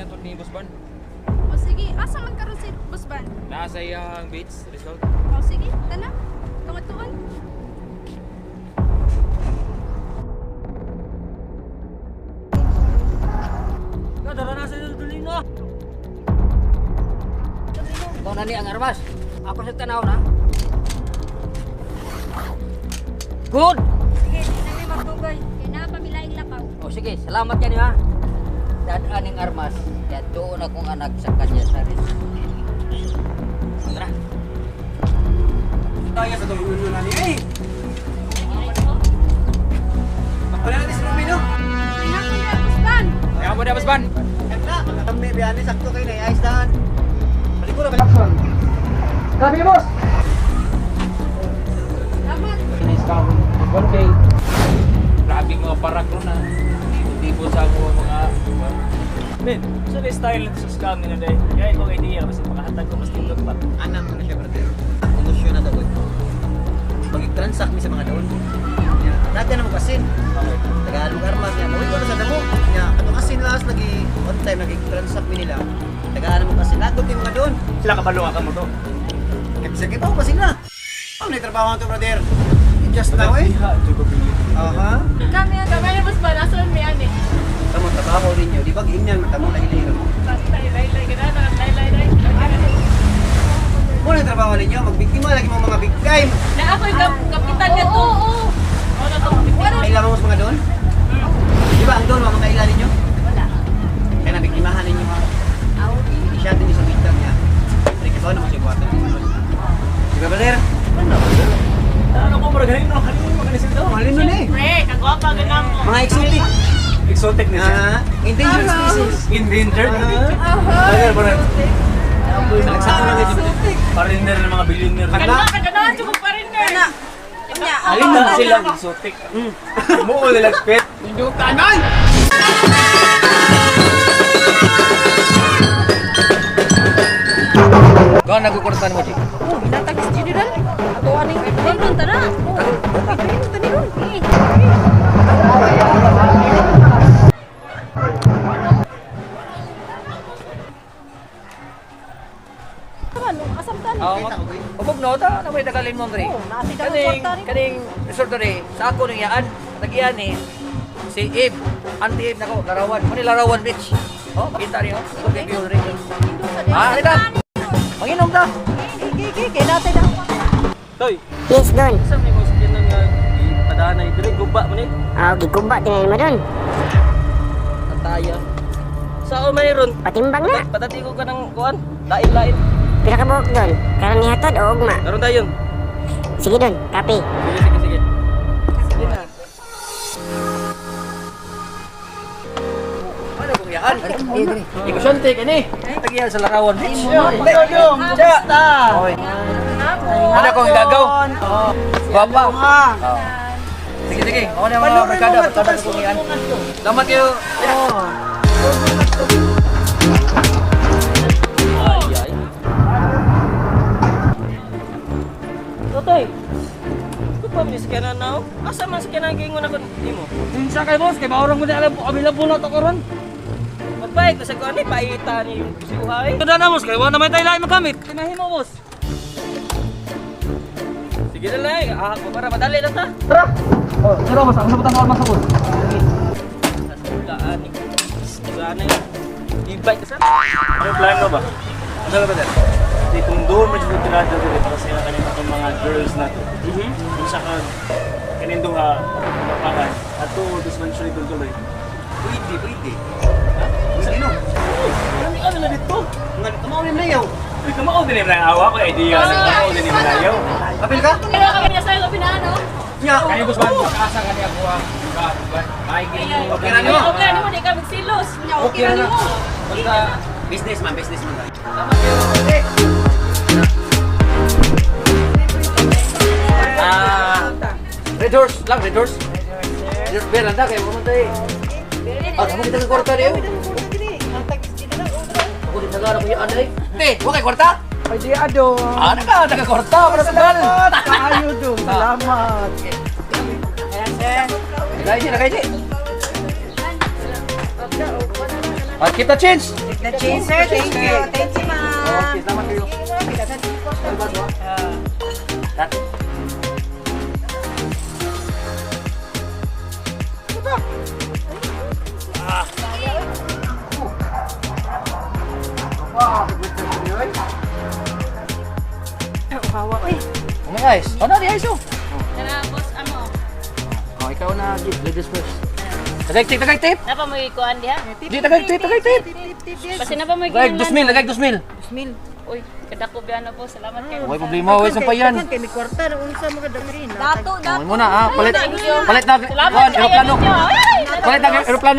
nato ni Boss Ban. O sige, asa man karon si Boss Ban? Nasa iyang beach resort. O sige, tana. Tungod-tuon. Dara na sa dulino. Ikaw na ni ang armas. Ako sa tanaw na. Good! Sige, nami magtugay. Kaya na pamilaing lakaw. O sige, salamat yan ha. Dadaan ng armas. Kaya doon akong anak sa kanya sa rin. Tara. Tayo sa dulino na ni. Eh. Wala na si Romino. Kaya na kuya, Boss Ban. Kaya mo na Boss Ban. Ekla, kami biyani sakto kay nay ayos dahan. Balik ko na balik. Kami boss! Salamat. Finish ka. 1K. Grabe mga parak ron na. Hindi po sa ako mga... Men, sa style nito sa scam nila dahil. Kaya ikaw idea, mas makahatag ko mas tindot pa. Anam na siya brother. Emosyon na daw. Pag-transact mi sa mga daon. Dati na mo kasin. Tagalog armas niya. Uy, wala sa damo. Nya, atong asin last lagi on time nag-transact mi nila. Tagaan mo kasin. Lagot yung mga doon. Sila kabalo ka mo to. Sige pa pa sila. Ano na trabaho to brother? Just now eh. Aha. Kami ang gamay ni Boss Ban. Asan may ani? Tamo trabaho ninyo. Di ba giingnan matamo na hiliro. Laylay, gana. Laylay. Muna trabaho ninyo, magbiktima lagi mo mga big time. Na ako'y kapitan niya to. Oo. Ano to? Kailangan mo sa mga doon? Di ba ang doon mga kailan ninyo? Wala. Kaya nabiktimahan ninyo ha. I-shot ninyo sa bintang niya. Siyempre kasi ano mo siya kwarta. Di ba brother? Ano ko maragaling no? Kanino mo kanisin to? Mahalin nun eh. Pre, kagwapa ganang mo. Mga exotic. Exotic na siya. Endangered species. Endangered? Aha. Tagal mo rin. Nagsama na din. Pariner ng mga billionaire. Kaganahan siya pa rin na. Alin na sila exotic. Muo nila pet. Kau nagkukurtan mo, Ji? Oh, hinatagis general. Ako aning ganun tara. Ganun tani ron. Asam tan. Ubog no, ta na may tagalin mo Andre. Oh, nasi ka ng Kaning kwarta rin. kaning resort dere sa ako ning yaan, tagian ni si Ib, Auntie Ib nako, larawan. Mo ni larawan beach. Oh, kita niyo. Ito kay view rin. Ah, halika. Manginom ta. Kaya natin ang Toy, Yes, Don. saan may mga sakyan ng padahanay? Dili, guba mo ni. Gigumba tingnan mo, Don. Tataya. Saan mayroon? Patimbang na. Patati ko ka ng kuhan. Lain-lain. Pila ka buhok, Don. Karon ni hatod o ugma. Karoon tayo. Sige, Don. Kape. Sige. Sige na. Ano kung yaan? Ikusyante ka ni. Tagian sa larawan beach. Basta. Oy. Ano kung gagaw? Guwapa. Sige. Ako na mga barkada. Barkada kung yan. Salamat kayo. Totoy. Ito pa bilis ka na now. Asa man sa kanang gingon ako nimo? Sa kay boss, kay maurang mo na alam available na to karon. Magbayad na sa kuan ni paita ni Buhay. Kada na boss, kay wala may tayo lain magamit. Kinahin mo boss. Sige na lang. Para madali lang ta. Tara. Oh, tara boss, ang sabutan ko armas boss. Sa sulaan ni. Sana i-bike ka sa. Ano plano ba? Ano ba dito? Di kung doon mo dito tirado dito para sa kanina itong mga girls nato. Kung sa kan kanindong mapangan ato this man siya tuloy. Pwede. Sino? Ano na dito? Nga, kamaunin na yaw. Uy, kamao din yung awa ko idea. Kamao din yung layaw. Kapil ka? Kaya kami niya sa'yo pinano. Nya. Kani Boss Ban, asa ka niya kuha. May game. Okay na nyo. Okay na mo, di ka magsilos. Okay na mo. Basta Businessman. salamat kayo. Red Horse lang, Red Horse. Beer lang kayo mo tay. Kamu kita ke kwarta dia. Aku di negara punya anay. Wah kay kwarta? Ay, di ado. Ada ka, taga kwarta para segal. Kayo dong, salamat. Nakay. At kita change. The chaser, thank you. Thank you, ma'am. Okay, salamat kayo. Tat. Ano guys? Ano di guys oh? Tara, boss, ano? Oh, ikaw na ladies first. Tagay tip. Napa mo ikuan diha? Di tagay tip. Basta na pa mo Tagay 2,000, tagay 2,000. Usmil. Uy, kadako biano po. Salamat kayo. May problema, way sampayan. Kay may kwarta na unsa mga damirin. Dato, Oh, muna ah, palit na. Salamat Kuan, kayo eroplano. ninyo. Ay, Palit na eroplano.